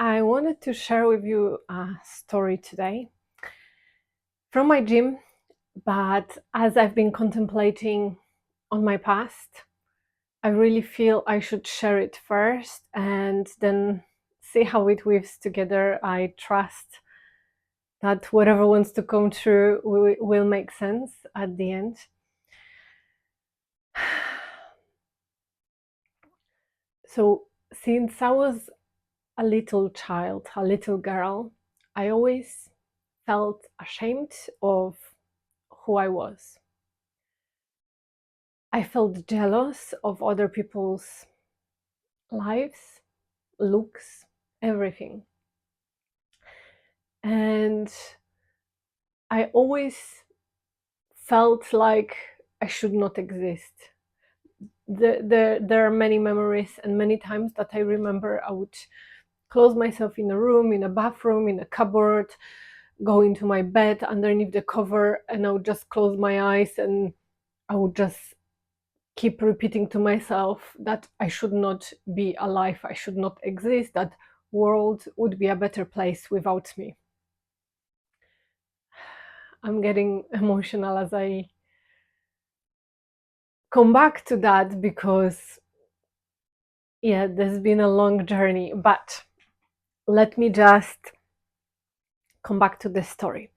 I wanted to share with you a story today from my gym, but as I've been contemplating on my past, I really feel I should share it first and then see how it weaves together. I trust that whatever wants to come true will make sense at the end. So, since I was a little child, a little girl, I always felt ashamed of who I was. I felt jealous of other people's lives, looks, everything. And I always felt like I should not exist. There are many memories and many times that I remember I would close myself in a room, in a bathroom, in a cupboard, go into my bed underneath the cover, and I would just close my eyes and I would just keep repeating to myself that I should not be alive, I should not exist, that world would be a better place without me. I'm getting emotional as I come back to that because yeah, there's been a long journey, but let me just come back to the story.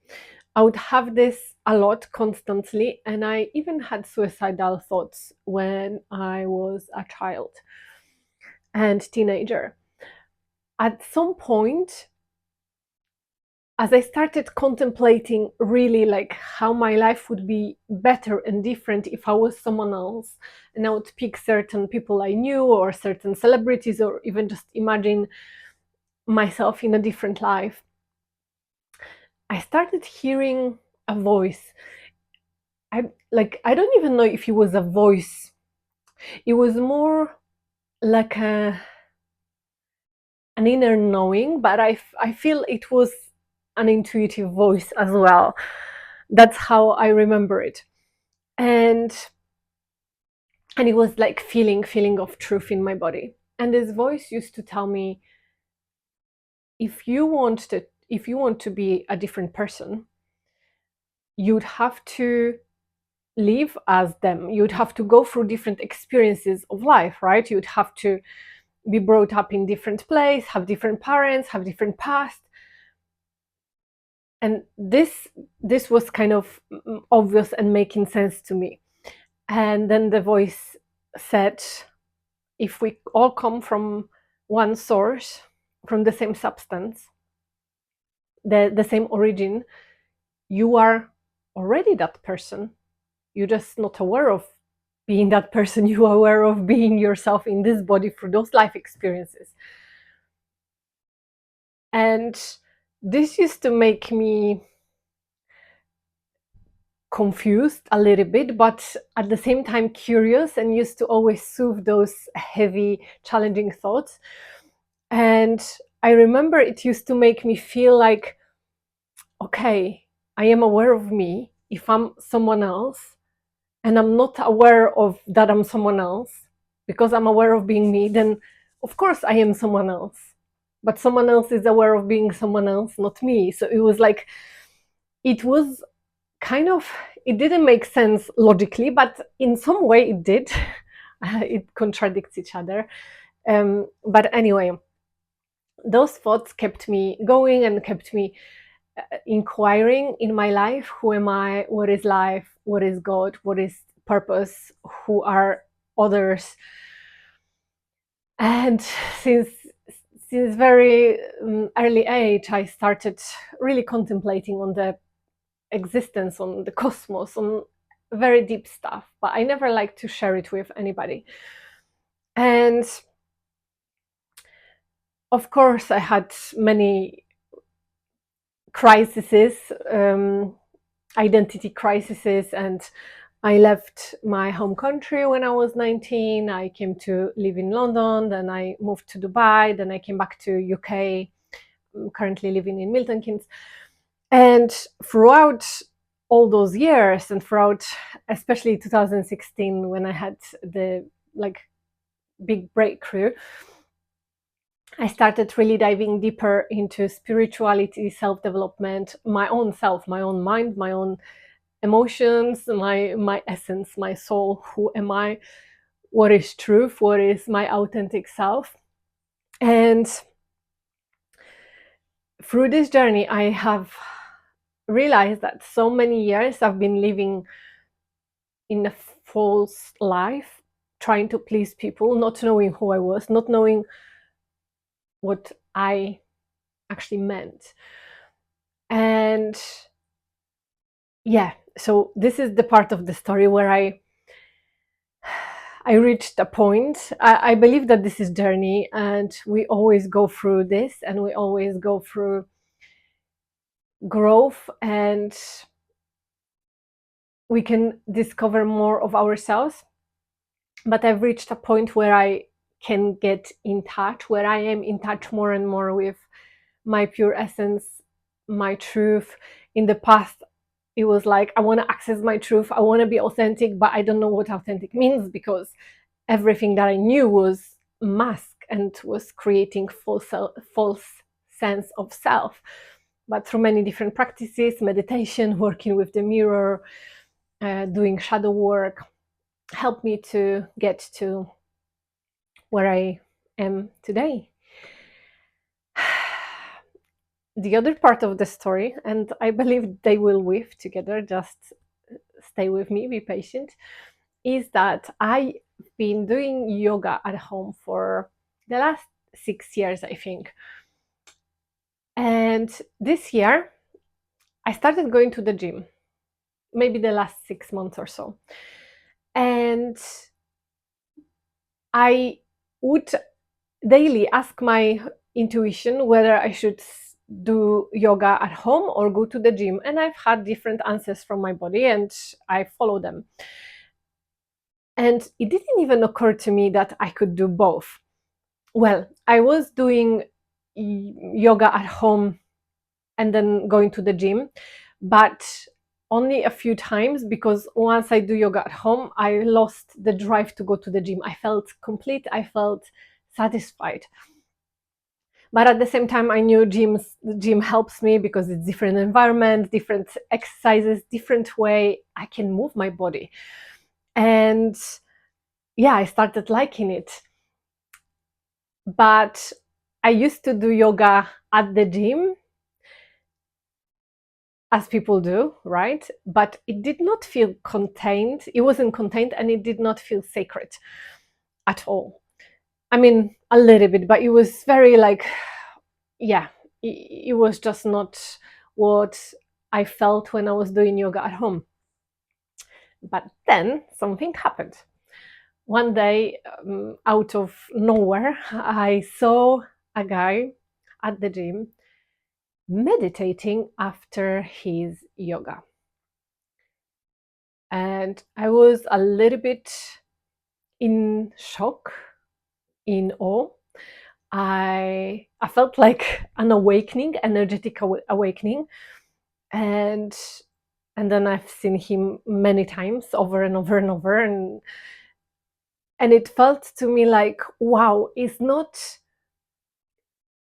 I would have this a lot constantly, and I even had suicidal thoughts when I was a child and teenager. At some point, as I started contemplating really like how my life would be better and different if I was someone else, and I would pick certain people I knew or certain celebrities or even just imagine myself in a different life, I started hearing a voice. I don't even know if it was a voice. It was more like an inner knowing, but I feel it was an intuitive voice as well. That's how I remember it. And it was like feeling of truth in my body. And this voice used to tell me, if you want to be a different person, you'd have to live as them. You'd have to go through different experiences of life, right? You'd have to be brought up in different place, have different parents, have different past. And this was kind of obvious and making sense to me. And then the voice said, if we all come from one source, from the same substance, the same origin, you are already that person. You're just not aware of being that person. You are aware of being yourself in this body through those life experiences. And this used to make me confused a little bit, but at the same time curious, and used to always soothe those heavy, challenging thoughts. And I remember it used to make me feel like, okay, I am aware of me. If I'm someone else and I'm not aware of that I'm someone else, because I'm aware of being me, then of course I am someone else. But someone else is aware of being someone else, not me. So it was like, it was kind of, it didn't make sense logically, but in some way it did. It contradicts each other. But anyway, those thoughts kept me going and kept me inquiring in my life. Who am I? What is life? What is God? What is purpose? Who are others? And since very early age, I started really contemplating on the existence, on the cosmos, on very deep stuff, but I never liked to share it with anybody. And of course, I had many crises, identity crises, and I left my home country when I was 19. I came to live in London, then I moved to Dubai, then I came back to UK. I'm currently living in Milton Keynes. And throughout all those years, and throughout especially 2016 when I had the like big breakthrough, I started really diving deeper into spirituality, self-development, my own self, my own mind, my own emotions, my essence, my soul. Who am I? What is truth? What is my authentic self? And through this journey, I have realized that so many years I've been living in a false life, trying to please people, not knowing who I was, not knowing what I actually meant. And yeah, so this is the part of the story where I reached a point. I believe that this is journey, and we always go through this, and we always go through growth, and we can discover more of ourselves. But I've reached a point where I can get in touch, where I am in touch more and more with my pure essence, my truth. In the past, it was like, I want to access my truth, I want to be authentic, but I don't know what authentic means, because everything that I knew was mask and was creating false sense of self. But through many different practices, meditation, working with the mirror, doing shadow work, helped me to get to where I am today. The other part of the story, and I believe they will weave together, just stay with me, be patient, is that I've been doing yoga at home for the last 6 years, I think. And this year, I started going to the gym, maybe the last 6 months or so. And I would daily ask my intuition whether I should do yoga at home or go to the gym. And I've had different answers from my body, and I follow them. And it didn't even occur to me that I could do both. Well, I was doing yoga at home and then going to the gym, but only a few times, because once I do yoga at home, I lost the drive to go to the gym. I felt complete, I felt satisfied. But at the same time, I knew the gym helps me because it's different environment, different exercises, different way I can move my body. And yeah, I started liking it. But I used to do yoga at the gym, as people do, right? But it did not feel contained. It wasn't contained, and it did not feel sacred at all. I mean, a little bit, but it was very like, yeah, it was just not what I felt when I was doing yoga at home. But then something happened. One day, out of nowhere, I saw a guy at the gym meditating after his yoga. And I was a little bit in shock, in awe. I felt like an awakening, energetic awakening. And then I've seen him many times, over and over and over, and it felt to me like, wow, it's not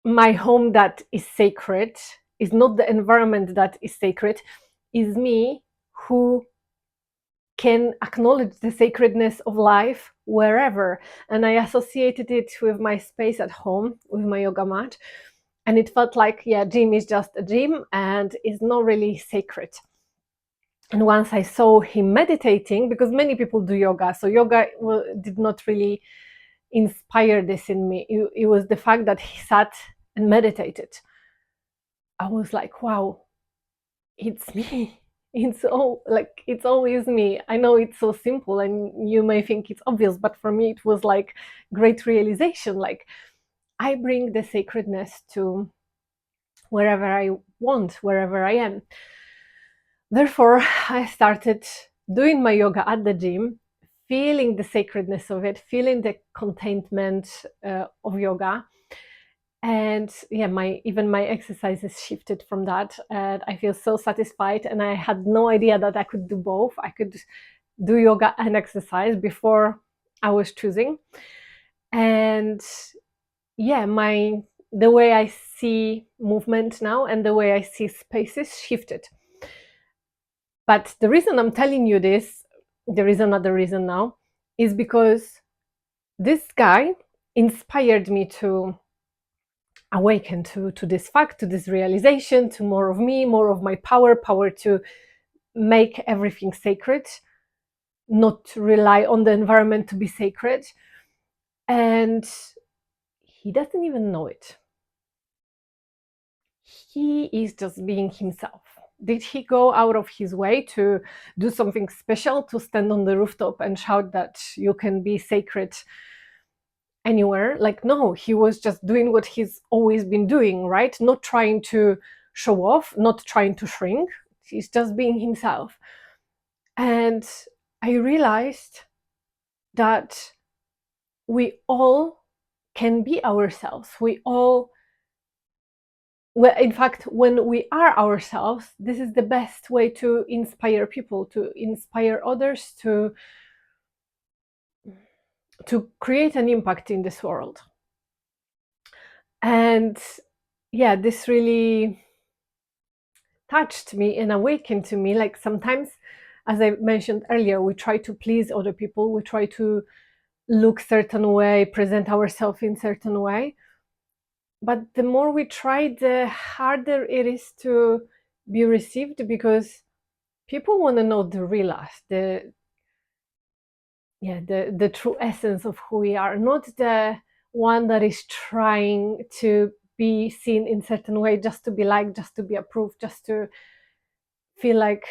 my home that is sacred, is not the environment that is sacred, is me who can acknowledge the sacredness of life wherever. And I associated it with my space at home, with my yoga mat. And it felt like, yeah, gym is just a gym and it's not really sacred. And once I saw him meditating, because many people do yoga, so yoga did not really inspire this in me. It was the fact that he sat and meditated. I was like, wow, it's me. It's always me. I know it's so simple and you may think it's obvious, but for me it was like great realization. Like, I bring the sacredness to wherever I want, wherever I am. Therefore, I started doing my yoga at the gym, feeling the sacredness of it, feeling the contentment of yoga. And yeah, even my exercises shifted from that, and I feel so satisfied. And I had no idea that I could do both. I could do yoga and exercise before I was choosing. And yeah, my the way I see movement now and the way I see spaces shifted. But the reason I'm telling you this, there is another reason now, is because this guy inspired me to awaken to this fact, to this realization, to more of me, more of my power to make everything sacred, not to rely on the environment to be sacred. And he doesn't even know it. He is just being himself. Did he go out of his way to do something special, to stand on the rooftop and shout that you can be sacred anywhere? Like, no, he was just doing what he's always been doing, right? Not trying to show off, not trying to shrink. He's just being himself. And I realized that we all can be ourselves. We all, well, in fact, when we are ourselves, this is the best way to inspire people, to inspire others, to create an impact in this world. And yeah, this really touched me and awakened to me. Like, sometimes, as I mentioned earlier, we try to please other people, we try to look certain way, present ourselves in certain way, but the more we try, the harder it is to be received, because people want to know the real us, the true essence of who we are, not the one that is trying to be seen in certain way, just to be liked, just to be approved, just to feel like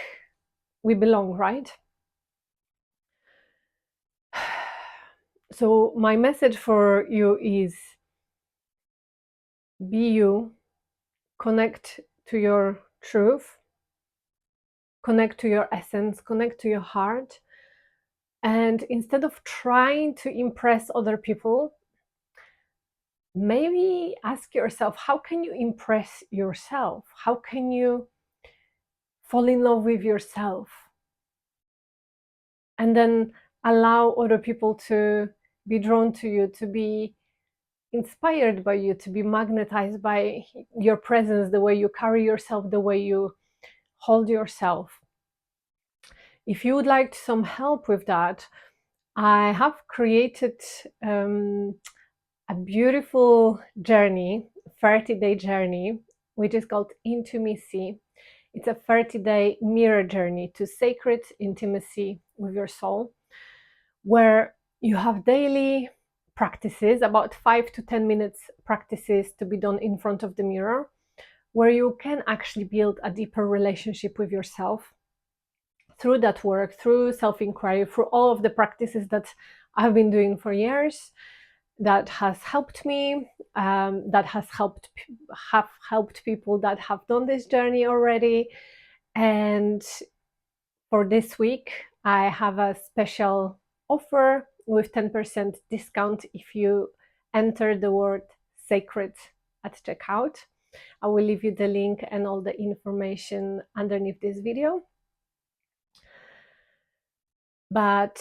we belong, right? So my message for you is, be you, connect to your truth, connect to your essence, connect to your heart. And instead of trying to impress other people, maybe ask yourself, how can you impress yourself? How can you fall in love with yourself? And then allow other people to be drawn to you, to be inspired by you, to be magnetized by your presence, the way you carry yourself, the way you hold yourself. If you would like some help with that, I have created a beautiful journey, 30-day journey, which is called Intimacy. It's a 30-day mirror journey to sacred intimacy with your soul, where you have daily practices, about 5 to 10 minutes practices to be done in front of the mirror, where you can actually build a deeper relationship with yourself through that work, through self-inquiry, through all of the practices that I've been doing for years, that has helped me, that have helped people that have done this journey already. And for this week, I have a special offer with 10% discount if you enter the word sacred at checkout. I will leave you the link and all the information underneath this video. But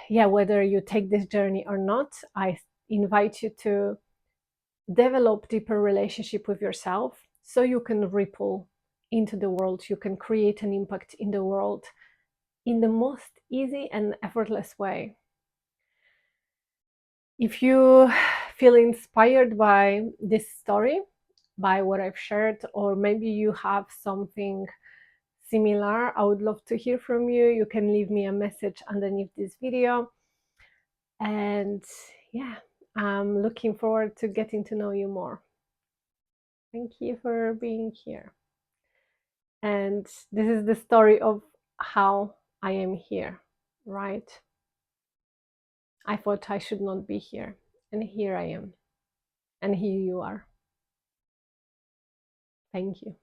yeah, whether you take this journey or not, I invite you to develop deeper relationship with yourself, so you can ripple into the world, you can create an impact in the world in the most easy and effortless way. If you feel inspired by this story, by what I've shared, or maybe you have something similar, I would love to hear from you. You can leave me a message underneath this video. And yeah, I'm looking forward to getting to know you more. Thank you for being here. And this is the story of how I am here, right? I thought I should not be here, and here I am, and here you are. Thank you.